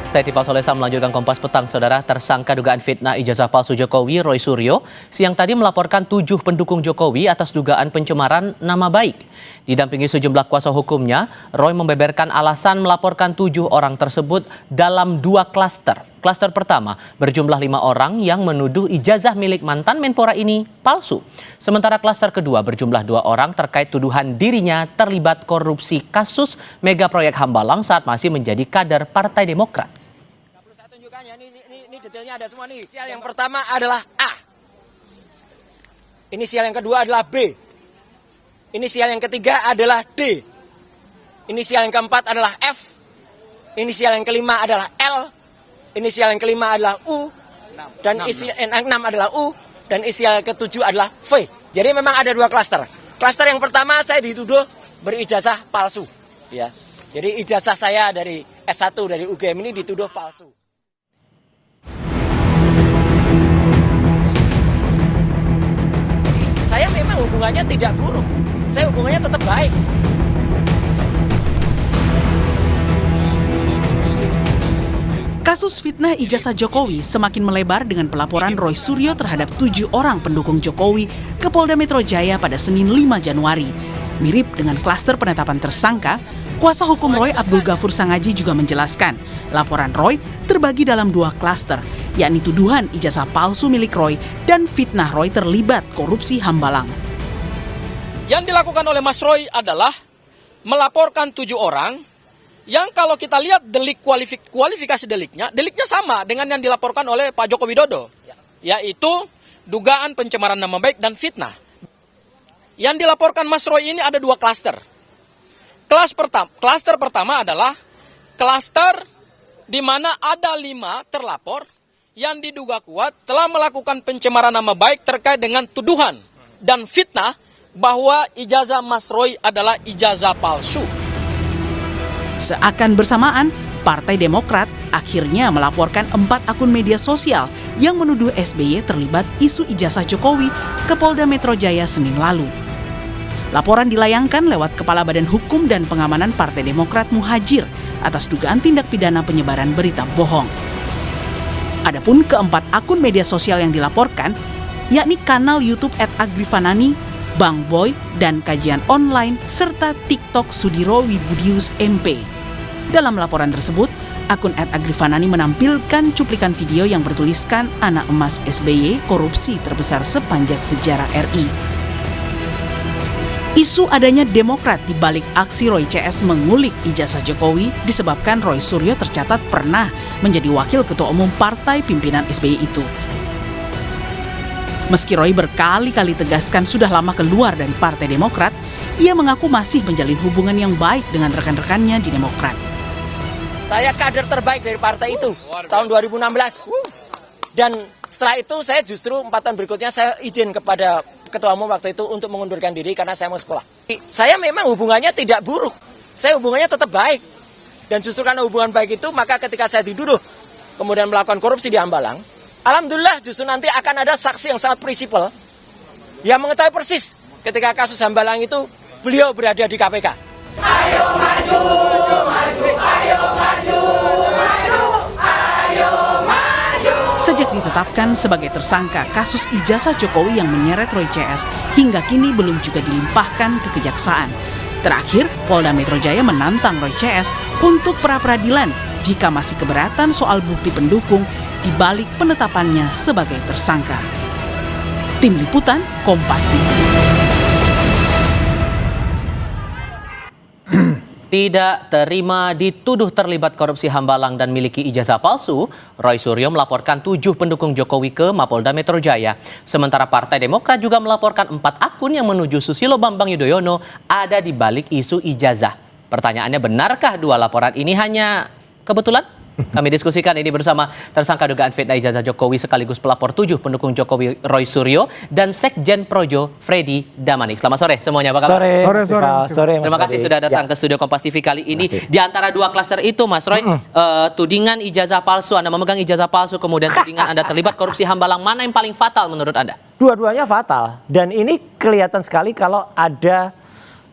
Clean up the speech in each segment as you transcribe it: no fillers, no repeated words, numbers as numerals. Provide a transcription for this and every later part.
Saya Tifal Solesa melanjutkan Kompas Petang, Saudara. Tersangka dugaan fitnah ijazah palsu Jokowi, Roy Suryo, siang tadi melaporkan 7 pendukung Jokowi atas dugaan pencemaran nama baik. Didampingi sejumlah kuasa hukumnya, Roy membeberkan alasan melaporkan 7 orang tersebut dalam 2 klaster. Klaster pertama berjumlah 5 orang yang menuduh ijazah milik mantan Menpora ini palsu. Sementara klaster kedua berjumlah 2 orang terkait tuduhan dirinya terlibat korupsi kasus mega proyek Hambalang saat masih menjadi kader Partai Demokrat. Ini detailnya ada semua nih. Inisial yang pertama adalah A. Inisial yang kedua adalah B. Inisial yang ketiga adalah D. Inisial yang keempat adalah F. Inisial yang kelima adalah L. Inisial yang kelima adalah U. Dan inisial yang keenam adalah U. Dan inisial yang ketujuh adalah V. Jadi memang ada 2 klaster. Klaster yang pertama saya dituduh berijazah palsu. Ya. Jadi ijazah saya dari S1 dari UGM ini dituduh palsu. Saya memang hubungannya tidak buruk. Saya hubungannya tetap baik. Kasus fitnah ijazah Jokowi semakin melebar dengan pelaporan Roy Suryo terhadap 7 orang pendukung Jokowi ke Polda Metro Jaya pada Senin 5 Januari. Mirip dengan klaster penetapan tersangka, kuasa hukum Roy Abdul Ghafur Sangaji juga menjelaskan laporan Roy terbagi dalam 2 klaster, yakni tuduhan ijazah palsu milik Roy dan fitnah Roy terlibat korupsi Hambalang. Yang dilakukan oleh Mas Roy adalah melaporkan 7 orang yang kalau kita lihat delik kualifikasi deliknya sama dengan yang dilaporkan oleh Pak Joko Widodo, yaitu dugaan pencemaran nama baik dan fitnah. Yang dilaporkan Mas Roy ini ada 2 klaster. Klaster pertama adalah klaster di mana ada 5 terlapor yang diduga kuat telah melakukan pencemaran nama baik terkait dengan tuduhan dan fitnah bahwa ijazah Mas Roy adalah ijazah palsu. Seakan bersamaan, Partai Demokrat akhirnya melaporkan 4 akun media sosial yang menuduh SBY terlibat isu ijazah Jokowi ke Polda Metro Jaya Senin lalu. Laporan dilayangkan lewat Kepala Badan Hukum dan Pengamanan Partai Demokrat Muhajir atas dugaan tindak pidana penyebaran berita bohong. Adapun keempat akun media sosial yang dilaporkan, yakni kanal YouTube @agrifanani, Bang Boy, dan kajian online, serta TikTok Sudiro Wibudius MP. Dalam laporan tersebut, akun @agrifanani menampilkan cuplikan video yang bertuliskan anak emas SBY korupsi terbesar sepanjang sejarah RI. Isu adanya Demokrat di balik aksi Roy CS mengulik ijazah Jokowi disebabkan Roy Suryo tercatat pernah menjadi wakil ketua umum partai pimpinan SBY itu. Meski Roy berkali-kali tegaskan sudah lama keluar dari Partai Demokrat, ia mengaku masih menjalin hubungan yang baik dengan rekan-rekannya di Demokrat. Saya kader terbaik dari partai itu tahun 2016. Dan setelah itu saya justru 4 tahun berikutnya saya izin kepada ketua umum waktu itu untuk mengundurkan diri karena saya mau sekolah. Saya memang hubungannya tidak buruk. Saya hubungannya tetap baik. Dan justru karena hubungan baik itu, maka ketika saya dituduh kemudian melakukan korupsi di Hambalang, alhamdulillah justru nanti akan ada saksi yang sangat prinsipal yang mengetahui persis ketika kasus Hambalang itu beliau berada di KPK. Ayo maju, maju, ayo maju, maju, ayo maju. Sejak ditetapkan sebagai tersangka kasus ijazah Jokowi yang menyeret Roy CS, hingga kini belum juga dilimpahkan ke kejaksaan. Terakhir, Polda Metro Jaya menantang Roy CS untuk pra-peradilan jika masih keberatan soal bukti pendukung di balik penetapannya sebagai tersangka. Tim Liputan, Kompas TV. Tidak terima dituduh terlibat korupsi Hambalang dan miliki ijazah palsu, Roy Suryo melaporkan 7 pendukung Jokowi ke Mapolda Metro Jaya. Sementara Partai Demokrat juga melaporkan 4 akun yang menuju Susilo Bambang Yudhoyono ada di balik isu ijazah. Pertanyaannya, benarkah 2 laporan ini hanya kebetulan? Kami diskusikan ini bersama tersangka dugaan fitnah ijazah Jokowi sekaligus pelapor 7 pendukung Jokowi Roy Suryo dan Sekjen Projo Freddy Damanik. Selamat sore semuanya, apa kabar? Sore. Terima kasih sudah datang ke studio Kompas TV kali ini. Di antara 2 klaster itu, Mas Roy, tudingan ijazah palsu, Anda memegang ijazah palsu, kemudian tudingan Anda terlibat korupsi Hambalang, mana yang paling fatal menurut Anda? Dua-duanya fatal. Dan ini kelihatan sekali kalau ada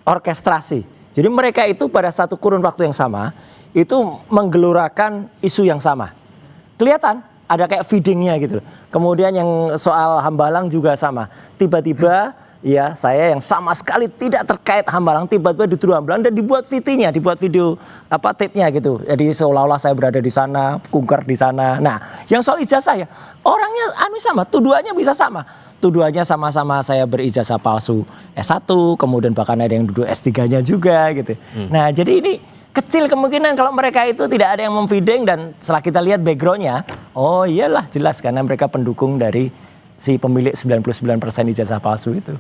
orkestrasi. Jadi mereka itu pada satu kurun waktu yang sama itu menggelorakan isu yang sama. Kelihatan ada kayak feedingnya gitu. Kemudian yang soal Hambalang juga sama. Tiba-tiba ya saya yang sama sekali tidak terkait Hambalang tiba-tiba dituduh Hambalang dan dibuat VT-nya, dibuat video tape-nya gitu. Jadi seolah-olah saya berada di sana, kunker di sana. Nah, yang soal ijazah ya orangnya sama, tuduhannya bisa sama. Tuduhannya sama-sama saya berijazah palsu S1, kemudian bahkan ada yang duduk S3-nya juga gitu. Nah, jadi ini kecil kemungkinan kalau mereka itu tidak ada yang memfeeding dan setelah kita lihat background-nya, oh iyalah jelas karena mereka pendukung dari si pemilik 99% ijazah palsu itu.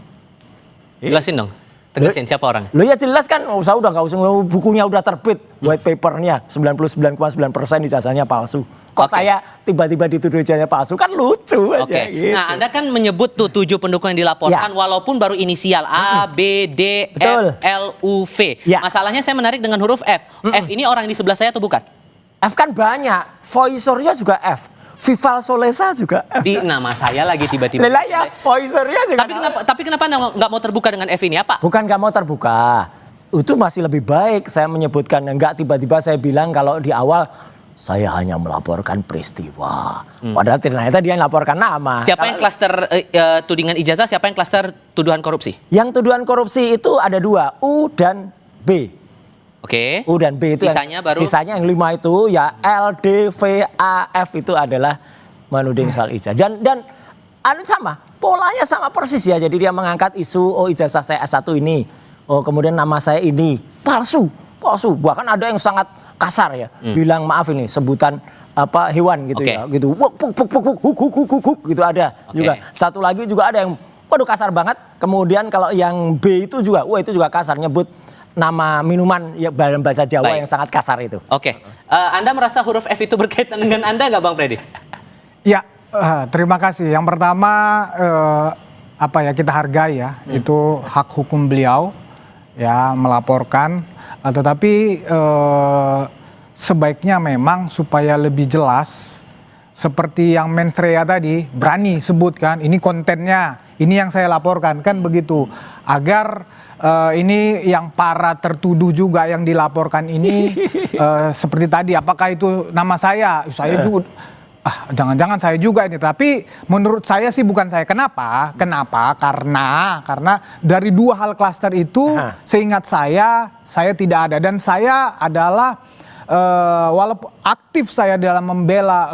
Jelasin dong, tegasin siapa orangnya? Lo ya jelas kan, usah udah nggak usah, bukunya udah terbit, white papernya 99,9% ijazahnya palsu. Kok saya tiba-tiba dituduh ijazahnya palsu kan lucu aja. Oke. Gitu. Nah, Anda kan menyebut tuh 7 pendukung yang dilaporkan walaupun baru inisial A, B, D, F, L, U, V. Ya. Masalahnya saya menarik dengan huruf F. F ini orang di sebelah saya atau bukan? F kan banyak, voicernya juga F. Vival Solesa juga F. Di nama saya lagi tiba-tiba. Lelah ya, voicernya juga. Tapi kenapa Anda nggak mau terbuka dengan F ini apa? Bukan nggak mau terbuka. Itu masih lebih baik saya menyebutkan. Enggak tiba-tiba saya bilang kalau di awal saya hanya melaporkan peristiwa. Padahal ternyata dia laporkan nama. Siapa yang klaster tudingan ijazah, siapa yang klaster tuduhan korupsi? Yang tuduhan korupsi itu ada 2, U dan B. Oke. U dan B itu sisanya yang 5 itu ya L, D, V, A, F itu adalah menuding soal ijazah. Dan sama, polanya sama persis ya. Jadi dia mengangkat isu ijazah saya S1 ini. Oh kemudian nama saya ini palsu. Bahkan ada yang sangat kasar ya. Bilang maaf ini sebutan hewan gitu ya. Gitu. Huk gitu ada juga. Satu lagi juga ada yang waduh kasar banget. Kemudian kalau yang B itu juga itu juga kasar nyebut nama minuman ya dalam bahasa Jawa yang sangat kasar itu. Oke. Anda merasa huruf F itu berkaitan dengan Anda nggak Bang Freddy? Ya, terima kasih. Yang pertama kita hargai ya, itu hak hukum beliau ya melaporkan. Tetapi sebaiknya memang supaya lebih jelas seperti yang Mensreya tadi berani sebutkan ini kontennya, ini yang saya laporkan kan begitu agar ini yang para tertuduh juga yang dilaporkan ini seperti tadi apakah itu nama saya juga jangan-jangan saya juga ini tapi menurut saya sih bukan saya. Kenapa karena dari 2 hal klaster itu seingat saya tidak ada dan saya adalah walaupun aktif saya dalam membela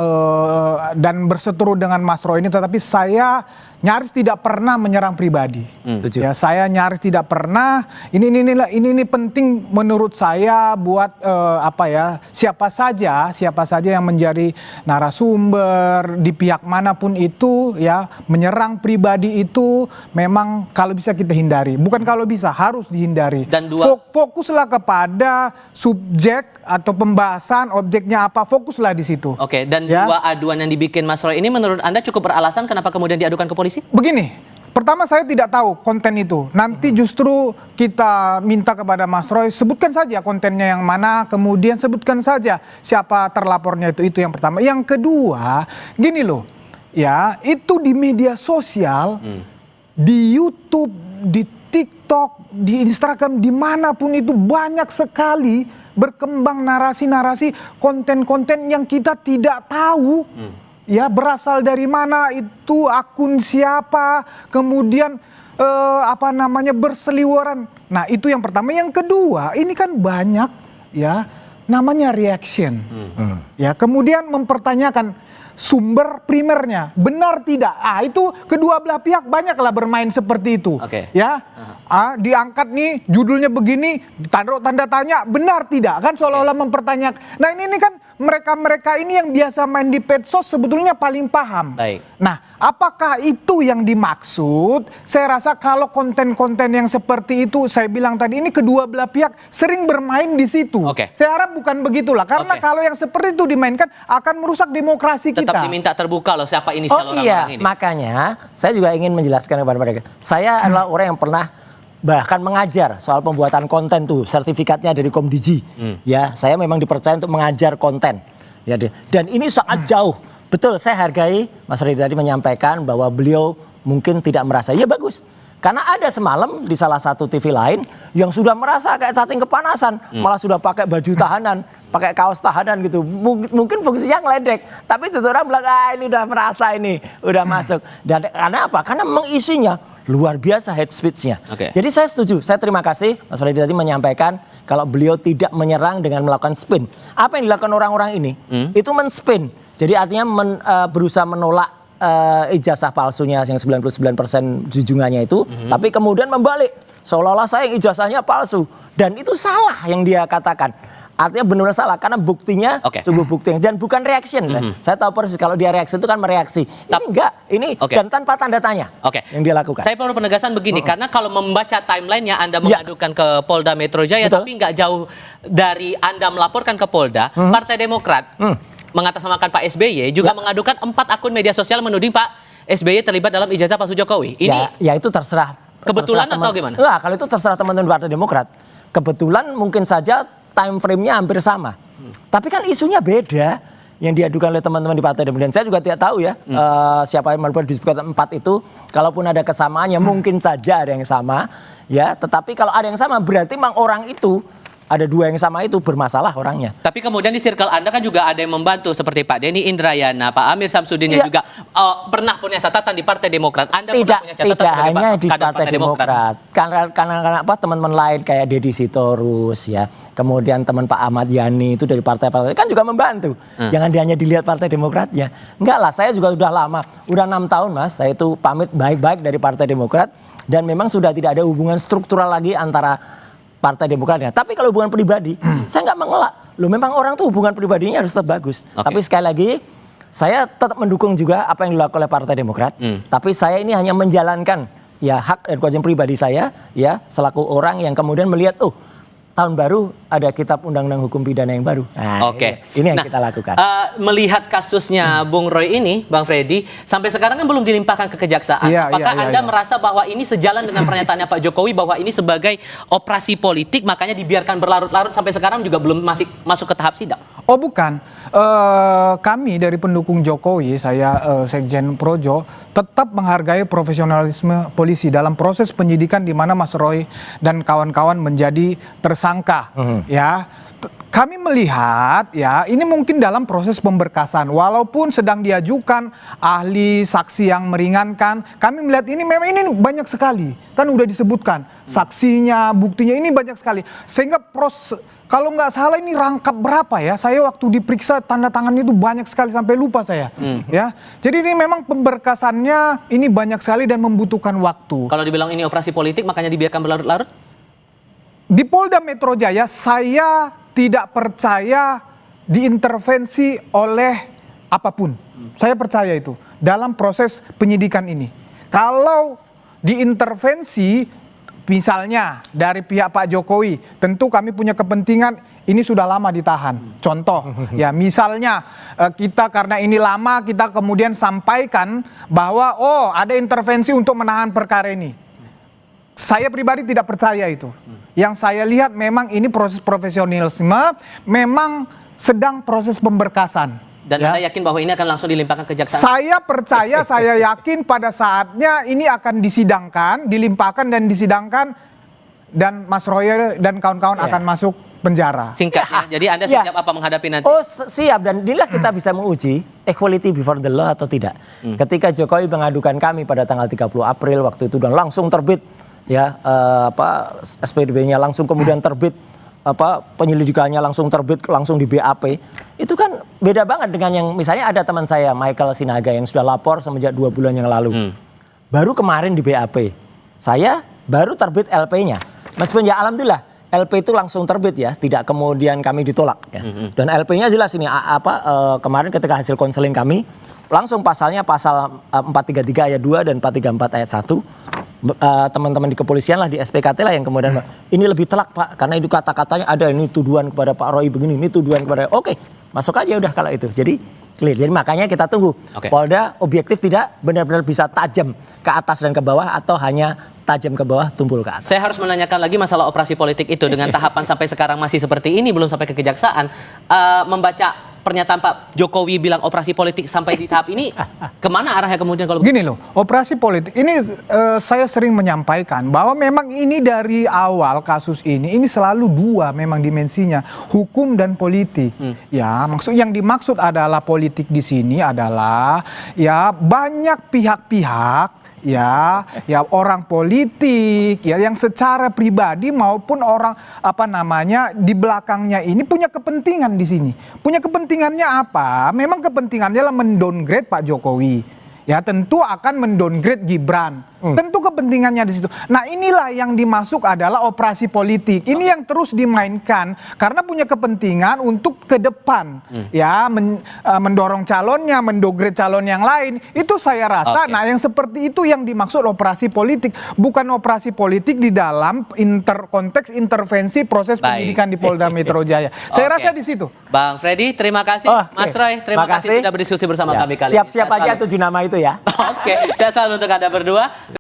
dan berseteru dengan Mas Roy ini tetapi saya nyaris tidak pernah menyerang pribadi. Ya, saya nyaris tidak pernah. Ini penting menurut saya buat siapa saja yang menjadi narasumber di pihak manapun itu ya menyerang pribadi itu memang kalau bisa kita hindari. Bukan kalau bisa, harus dihindari. Dan fokuslah kepada subjek atau pembahasan objeknya apa, fokuslah di situ. Oke, dan 2 aduan yang dibikin Mas Roy ini menurut Anda cukup beralasan kenapa kemudian diadukan ke polisi? Begini, pertama saya tidak tahu konten itu. Nanti justru kita minta kepada Mas Roy sebutkan saja kontennya yang mana, kemudian sebutkan saja siapa terlapornya itu yang pertama. Yang kedua, gini loh, ya itu di media sosial, di YouTube, di TikTok, di Instagram, dimanapun itu banyak sekali berkembang narasi-narasi, konten-konten yang kita tidak tahu. Ya berasal dari mana itu, akun siapa, kemudian berseliweran. Nah itu yang pertama. Yang kedua ini kan banyak ya namanya reaction. Ya kemudian mempertanyakan sumber primernya benar tidak. Itu kedua belah pihak banyaklah bermain seperti itu. Ya diangkat nih judulnya begini, tanda tanya benar tidak kan seolah-olah mempertanyakan. Nah ini kan mereka ini yang biasa main di medsos sebetulnya paling paham. Nah, apakah itu yang dimaksud? Saya rasa kalau konten-konten yang seperti itu, saya bilang tadi ini kedua belah pihak sering bermain di situ. Saya harap bukan begitulah, karena kalau yang seperti itu dimainkan akan merusak demokrasi kita. Tetap diminta terbuka loh siapa inisial orang-orang ini. Makanya saya juga ingin menjelaskan kepada mereka. Saya adalah orang yang pernah bahkan mengajar soal pembuatan konten tuh, sertifikatnya dari Komdiji. Ya, saya memang dipercaya untuk mengajar konten. Ya, dan ini sangat jauh. Betul, saya hargai Mas Freddy tadi menyampaikan bahwa beliau mungkin tidak merasa. Ya bagus. Karena ada semalam di salah satu TV lain yang sudah merasa kayak cacing kepanasan, malah sudah pakai baju tahanan, pakai kaos tahanan gitu. Mungkin fungsinya ngeledek, tapi seseorang bilang ini udah merasa ini, udah masuk. Dan karena apa? Karena memang isinya luar biasa hate speech-nya. Oke. Jadi saya setuju, saya terima kasih Mas Freddy tadi menyampaikan kalau beliau tidak menyerang dengan melakukan spin. Apa yang dilakukan orang-orang ini? Itu men-spin. Jadi artinya berusaha menolak ijazah palsunya yang 99% junjungannya itu, tapi kemudian membalik seolah-olah saya yang ijazahnya palsu, dan itu salah yang dia katakan. Artinya benar-benar salah karena buktinya sungguh bukti dan bukan reaction. Saya tahu persis kalau dia reaksi itu kan mereaksi. Ini enggak, ini dan tanpa tanda tanya yang dia lakukan. Saya perlu penegasan begini, karena kalau membaca timelinenya Anda mengadukan ke Polda Metro Jaya, tapi nggak jauh dari Anda melaporkan ke Polda, Partai Demokrat mengatasnamakan Pak SBY juga mengadukan 4 akun media sosial menuding Pak SBY terlibat dalam ijazah palsu Jokowi. Ini ya itu terserah. Kebetulan atau gimana? Enggak, kalau itu terserah teman-teman Partai Demokrat. Kebetulan mungkin saja time frame-nya hampir sama. Tapi kan isunya beda yang diadukan oleh teman-teman di Partai Demokrat. Dan saya juga tidak tahu ya siapa yang melakukan disebutkan 4 itu. Kalaupun ada kesamaannya mungkin saja ada yang sama. Ya, tetapi kalau ada yang sama berarti memang orang itu ada 2 yang sama itu bermasalah orangnya. Tapi kemudian di circle Anda kan juga ada yang membantu seperti Pak Denny Indrayana, Pak Amir Samsudin yang juga pernah punya catatan di Partai Demokrat. Anda pernah punya catatan tidak hanya di kader Partai Demokrat. Karena apa teman-teman lain kayak Deddy Sitorus ya, kemudian teman Pak Ahmad Yani itu dari partai-partai kan juga membantu. Jangan hanya dilihat Partai Demokratnya. Enggak lah, saya juga sudah lama, udah 6 tahun Mas, saya itu pamit baik-baik dari Partai Demokrat dan memang sudah tidak ada hubungan struktural lagi antara Partai Demokratnya. Tapi kalau hubungan pribadi, saya nggak mengelak. Loh, memang orang tuh hubungan pribadinya harus tetap bagus. Tapi sekali lagi, saya tetap mendukung juga apa yang dilakukan oleh Partai Demokrat. Tapi saya ini hanya menjalankan ya hak dan kewajiban pribadi saya ya selaku orang yang kemudian melihat tahun baru ada kitab undang-undang hukum pidana yang baru. Nah, ini yang kita lakukan. Melihat kasusnya Bung Roy ini, Bang Freddy, sampai sekarang kan belum dilimpahkan ke kejaksaan. Apakah Anda merasa bahwa ini sejalan dengan pernyataannya Pak Jokowi bahwa ini sebagai operasi politik, makanya dibiarkan berlarut-larut sampai sekarang juga belum masuk ke tahap sidang? Oh bukan, kami dari pendukung Jokowi, saya Sekjen Projo, tetap menghargai profesionalisme polisi dalam proses penyidikan di mana Mas Roy dan kawan-kawan menjadi tersangka. Ya, kami melihat ya ini mungkin dalam proses pemberkasan, walaupun sedang diajukan ahli saksi yang meringankan, kami melihat ini memang ini banyak sekali, kan udah disebutkan saksinya, buktinya ini banyak sekali, sehingga proses kalau nggak salah ini rangkap berapa ya? Saya waktu diperiksa tanda tangannya itu banyak sekali sampai lupa saya. Ya, jadi ini memang pemberkasannya ini banyak sekali dan membutuhkan waktu. Kalau dibilang ini operasi politik, makanya dibiarkan berlarut-larut? Di Polda Metro Jaya saya tidak percaya diintervensi oleh apapun. Saya percaya itu dalam proses penyidikan ini. Kalau diintervensi misalnya dari pihak Pak Jokowi, tentu kami punya kepentingan ini sudah lama ditahan. Contoh, ya misalnya kita karena ini lama kita kemudian sampaikan bahwa ada intervensi untuk menahan perkara ini. Saya pribadi tidak percaya itu. Yang saya lihat memang ini proses profesionalisme, memang sedang proses pemberkasan. Dan Anda yakin bahwa ini akan langsung dilimpahkan ke kejaksaan? Saya percaya, saya yakin pada saatnya ini akan disidangkan, dilimpahkan dan disidangkan, dan Mas Roy dan kawan-kawan akan masuk penjara. Singkatnya, jadi Anda siap apa menghadapi nanti? Oh siap, dan inilah kita bisa menguji equality before the law atau tidak. Ketika Jokowi mengadukan kami pada tanggal 30 April waktu itu dan langsung terbit ya SPDB-nya langsung kemudian terbit penyelidikannya langsung terbit, langsung di BAP. Itu kan beda banget dengan yang misalnya ada teman saya Michael Sinaga yang sudah lapor semenjak 2 bulan yang lalu. Baru kemarin di BAP. Saya baru terbit LP-nya. Meskipun ya alhamdulillah LP itu langsung terbit ya, tidak kemudian kami ditolak ya. Dan LP-nya jelas ini kemarin ketika hasil konseling kami langsung pasalnya pasal 433 ayat 2 dan 434 ayat 1. Teman-teman di kepolisian lah, di SPKT lah yang kemudian ini lebih telak Pak, karena itu kata-katanya ada ini tuduhan kepada Pak Roy begini, ini tuduhan kepada masuk aja udah kalau itu. Jadi clear. Jadi makanya kita tunggu Polda objektif tidak benar-benar bisa tajam ke atas dan ke bawah atau hanya tajam ke bawah tumpul ke atas. Saya harus menanyakan lagi masalah operasi politik itu dengan tahapan sampai sekarang masih seperti ini, belum sampai ke kejaksaan. Membaca pernyataan Pak Jokowi bilang operasi politik sampai di tahap ini, kemana arahnya kemudian kalau Gini loh, operasi politik ini saya sering menyampaikan bahwa memang ini dari awal kasus ini selalu dua memang dimensinya, hukum dan politik. Ya, yang dimaksud adalah politik di sini adalah ya banyak pihak-pihak ya orang politik ya yang secara pribadi maupun orang di belakangnya ini punya kepentingan di sini. Punya kepentingannya apa? Memang kepentingannya adalah mendowngrade Pak Jokowi. Ya tentu akan mendowngrade Gibran. Tentu kepentingannya di situ. Nah inilah yang dimasuk adalah operasi politik. Ini yang terus dimainkan karena punya kepentingan untuk ke depan. Ya mendorong calonnya, mendowngrade calon yang lain. Itu saya rasa, nah yang seperti itu yang dimaksud operasi politik. Bukan operasi politik di dalam konteks intervensi proses penyidikan di Polda Metro Jaya. Saya rasa di situ. Bang Freddy, terima kasih. Mas Roy, terima kasih sudah berdiskusi bersama kami kali ini. Siap-siap aja 7 nama itu ya. Oke, saya selalu untuk Anda berdua.